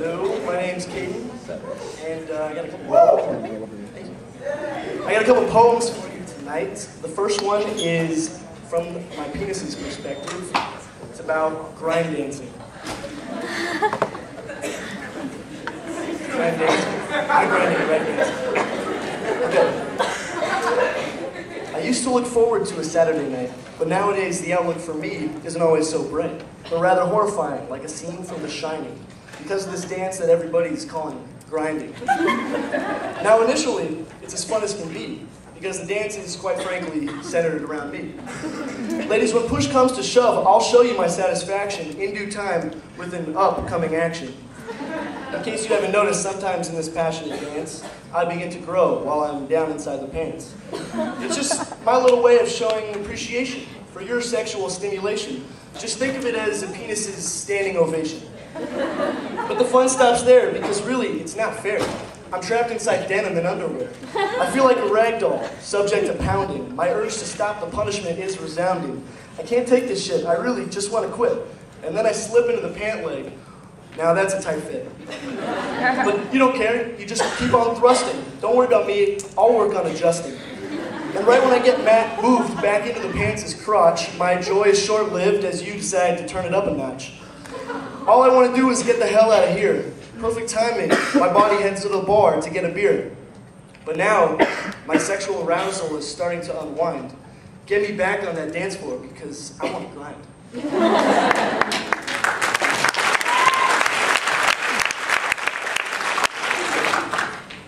Hello, my name's Caden, and I got a couple poems for you tonight. The first one is from my penis's perspective. It's about grind dancing. Grind dancing. Not grinding, grind dancing. Okay. I used to look forward to a Saturday night, but nowadays the outlook for me isn't always so bright, but rather horrifying, like a scene from The Shining, because of this dance that everybody's calling grinding. Now initially, it's as fun as can be, because the dance is, quite frankly, centered around me. Ladies, when push comes to shove, I'll show you my satisfaction in due time with an upcoming action. In case you haven't noticed, sometimes in this passionate dance, I begin to grow while I'm down inside the pants. It's just my little way of showing appreciation for your sexual stimulation. Just think of it as a penis's standing ovation. But the fun stops there, because really, it's not fair. I'm trapped inside denim and underwear. I feel like a rag doll, subject to pounding. My urge to stop the punishment is resounding. I can't take this shit. I really just want to quit. And then I slip into the pant leg. Now that's a tight fit. But you don't care. You just keep on thrusting. Don't worry about me. I'll work on adjusting. And right when I get moved back into the pants' crotch, my joy is short-lived as you decide to turn it up a notch. All I want to do is get the hell out of here. Perfect timing. My body heads to the bar to get a beer. But now, my sexual arousal is starting to unwind. Get me back on that dance floor because I want to grind.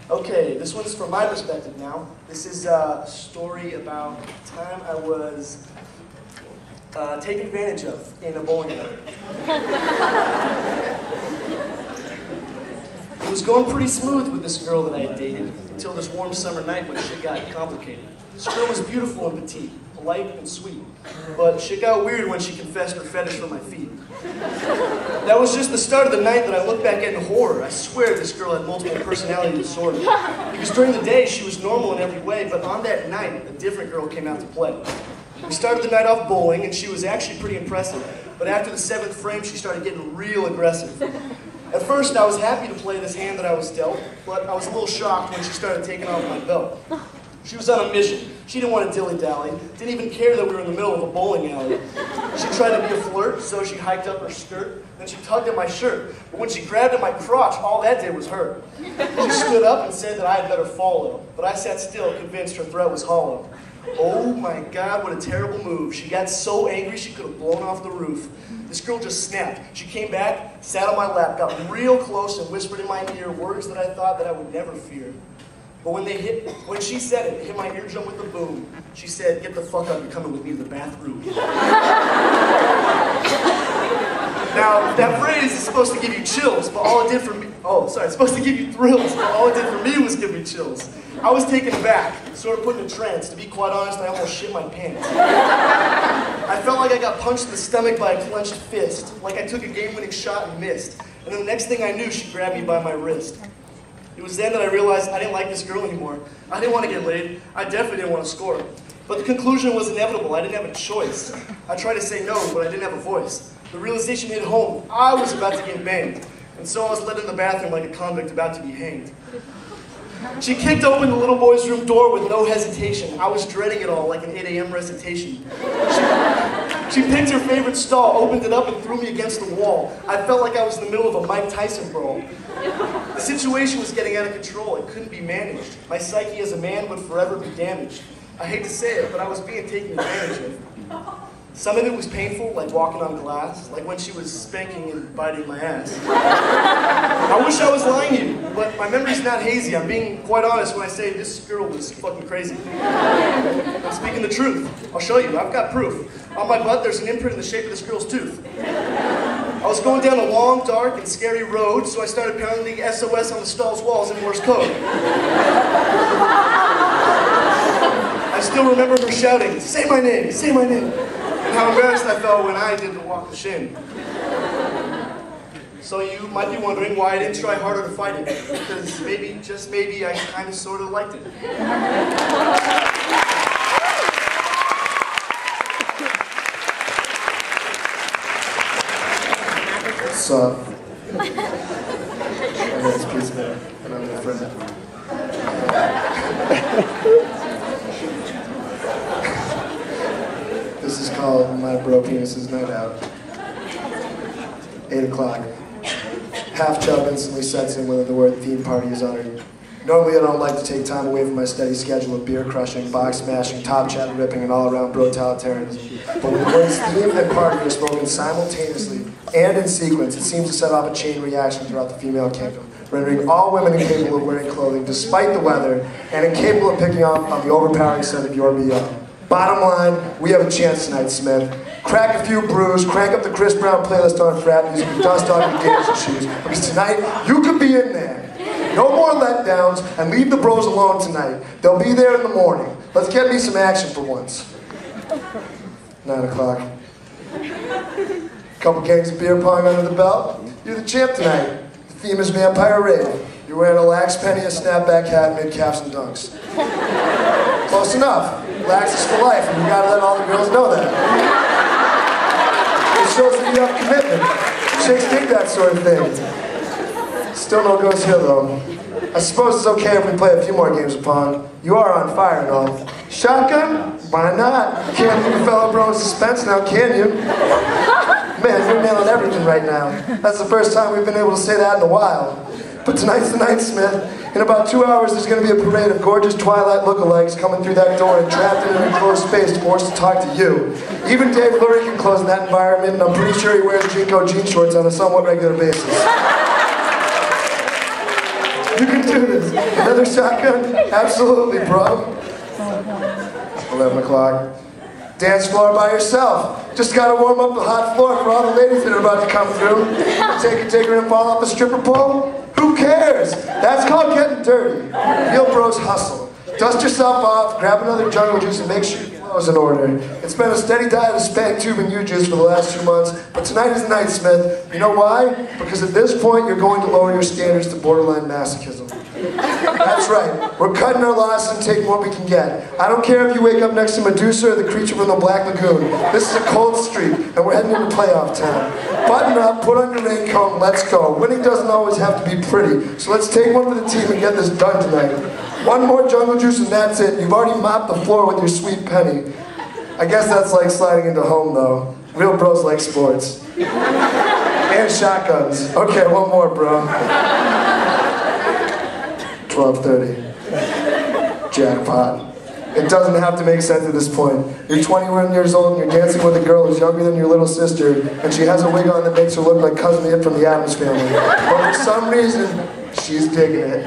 Okay, this one's from my perspective now. This is a story about the time I was taken advantage of in a bowling alley. It was going pretty smooth with this girl that I had dated until this warm summer night when shit got complicated. This girl was beautiful and petite, polite and sweet, but shit got weird when she confessed her fetish for my feet. That was just the start of the night that I look back at in horror. I swear this girl had multiple personality disorder. Because during the day she was normal in every way, but on that night a different girl came out to play. We started the night off bowling and she was actually pretty impressive, but after the 7th frame she started getting real aggressive. At first I was happy to play this hand that I was dealt, but I was a little shocked when she started taking off my belt. She was on a mission. She didn't want to dilly-dally, didn't even care that we were in the middle of a bowling alley. She tried to be a flirt, so she hiked up her skirt, then she tugged at my shirt. But when she grabbed at my crotch, all that did was hurt. She stood up and said that I had better follow, but I sat still, convinced her threat was hollow. Oh my God, what a terrible move. She got so angry she could have blown off the roof. This girl just snapped. She came back, sat on my lap, got real close and whispered in my ear words that I thought that I would never fear. But when she said it hit my eardrum with a boom. She said, "Get the fuck up, you're coming with me to the bathroom." Now, that phrase is supposed to give you chills, but all it did for me, it's supposed to give you thrills, but all it did for me was give me chills. I was taken aback, sort of put in a trance. To be quite honest, I almost shit my pants. I felt like I got punched in the stomach by a clenched fist, like I took a game-winning shot and missed. And then the next thing I knew, she grabbed me by my wrist. It was then that I realized I didn't like this girl anymore. I didn't want to get laid. I definitely didn't want to score. But the conclusion was inevitable. I didn't have a choice. I tried to say no, but I didn't have a voice. The realization hit home. I was about to get banged. And so I was led in the bathroom like a convict about to be hanged. She kicked open the little boy's room door with no hesitation. I was dreading it all like an 8 a.m. recitation. She picked her favorite stall, opened it up, and threw me against the wall. I felt like I was in the middle of a Mike Tyson brawl. The situation was getting out of control. It couldn't be managed. My psyche as a man would forever be damaged. I hate to say it, but I was being taken advantage of. Some of it was painful, like walking on glass, like when she was spanking and biting my ass. I wish I was lying to you, but my memory's not hazy. I'm being quite honest when I say this girl was fucking crazy. I'm speaking the truth. I'll show you. I've got proof. On my butt, there's an imprint in the shape of this girl's tooth. I was going down a long, dark, and scary road, so I started pounding SOS on the stall's walls in Morse code. I still remember her shouting, "Say my name, say my name." And how embarrassed I felt when I didn't walk the shin. So you might be wondering why I didn't try harder to fight it. Because maybe, just maybe, I kind of sort of liked it. What's up? nice pizza there, and I'm your friend. This is called My Bro Penis's Night Out. 8 o'clock. Half Chub instantly sets in when the word theme party is uttered. Normally I don't like to take time away from my steady schedule of beer crushing, box smashing, top chat ripping, and all-around brotalitarianism. But when the words theme and party are spoken simultaneously and in sequence, it seems to set off a chain reaction throughout the female kingdom, rendering all women incapable of wearing clothing despite the weather, and incapable of picking up on the overpowering scent of your BO. Bottom line, we have a chance tonight, Smith. Crack a few brews, crank up the Chris Brown playlist on frat music, and dust off your dancing shoes, because tonight, you could be in there. No more letdowns, and leave the bros alone tonight. They'll be there in the morning. Let's get me some action for once. 9 o'clock. Couple games of beer pong under the belt. You're the champ tonight. The theme is Vampire Rave. You're wearing a lax penny, a snapback hat, mid-calves and dunks. Close enough. Lax is for life, and you gotta let all the girls know that. It shows that you have commitment. Chicks dig that sort of thing. Still no goes here, though. I suppose it's okay if we play a few more games of pong. You are on fire and all. Shotgun? Why not? Can't leave a fellow bro in suspense now, can you? Man, you're nailing everything right now. That's the first time we've been able to say that in a while. But tonight's the night, Smith. In about 2 hours, there's going to be a parade of gorgeous Twilight lookalikes coming through that door and trapped in an enclosed space forced to talk to you. Even Dave Lurie can close in that environment, and I'm pretty sure he wears Jinko jean shorts on a somewhat regular basis. You can do this. Another shotgun? Absolutely, bro. 11 o'clock. Dance floor by yourself. Just gotta warm up the hot floor for all the ladies that are about to come through. Take her and fall off a stripper pole? Who cares? That's called getting dirty. Real bros hustle. Dust yourself off, grab another jungle juice, and make sure your flow's in order. It's been a steady diet of spank tube and U-juice for the last 2 months, but tonight is the night, Smith. You know why? Because at this point, you're going to lower your standards to borderline masochism. That's right. We're cutting our losses and taking what we can get. I don't care if you wake up next to Medusa or the creature from the Black Lagoon. This is a cold streak, and we're heading into playoff time. Button up, put on your raincoat, and let's go. Winning doesn't always have to be pretty, so let's take one for the team and get this done tonight. One more jungle juice and that's it. You've already mopped the floor with your sweet penny. I guess that's like sliding into home, though. Real bros like sports. And shotguns. Okay, one more, bro. 12:30. Jackpot. It doesn't have to make sense at this point. You're 21 years old and you're dancing with a girl who's younger than your little sister, and she has a wig on that makes her look like Cousin It from the Addams Family. But for some reason, she's digging it.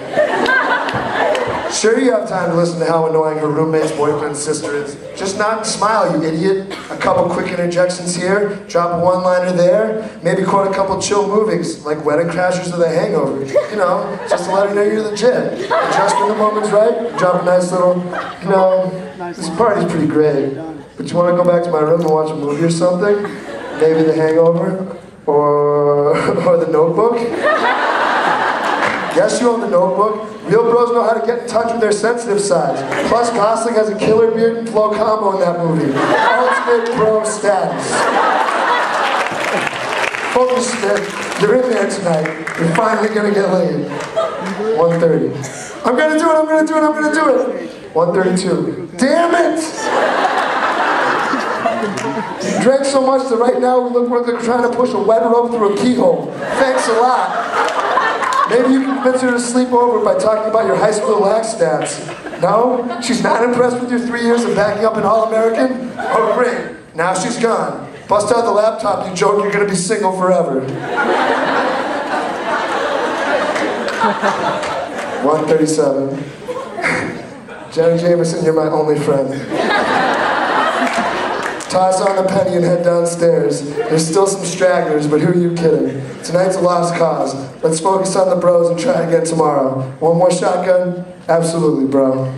Sure, you have time to listen to how annoying her roommate's boyfriend's sister is. Just nod and smile, you idiot. A couple quick interjections here, drop a one-liner there, maybe quote a couple chill movies, like Wedding Crashers or The Hangover. You know, just to let her know you're legit. And just when the moment's right, drop a nice little, you know, this party's pretty great, but you want to go back to my room and watch a movie or something? Maybe The Hangover? Or The Notebook? Yes, you own The Notebook. Real bros know how to get in touch with their sensitive sides. Plus, Gosling has a killer beard and flow combo in that movie. Ultimate bro status. Focus, Smith. You're in there tonight. You're finally gonna get laid. 1:30. I'm gonna do it, I'm gonna do it, I'm gonna do it. 1:32. Damn it! You drank so much that right now we look like we're trying to push a wet rope through a keyhole. Thanks a lot. Maybe you can convince her to sleep over by talking about your high school lax stats. No? She's not impressed with your 3 years of backing up an All-American? Oh, great. Now she's gone. Bust out the laptop, you joke you're gonna be single forever. 1:37. Jenna Jameson, you're my only friend. Toss on the penny and head downstairs. There's still some stragglers, but who are you kidding? Tonight's a lost cause. Let's focus on the bros and try again tomorrow. One more shotgun? Absolutely, bro.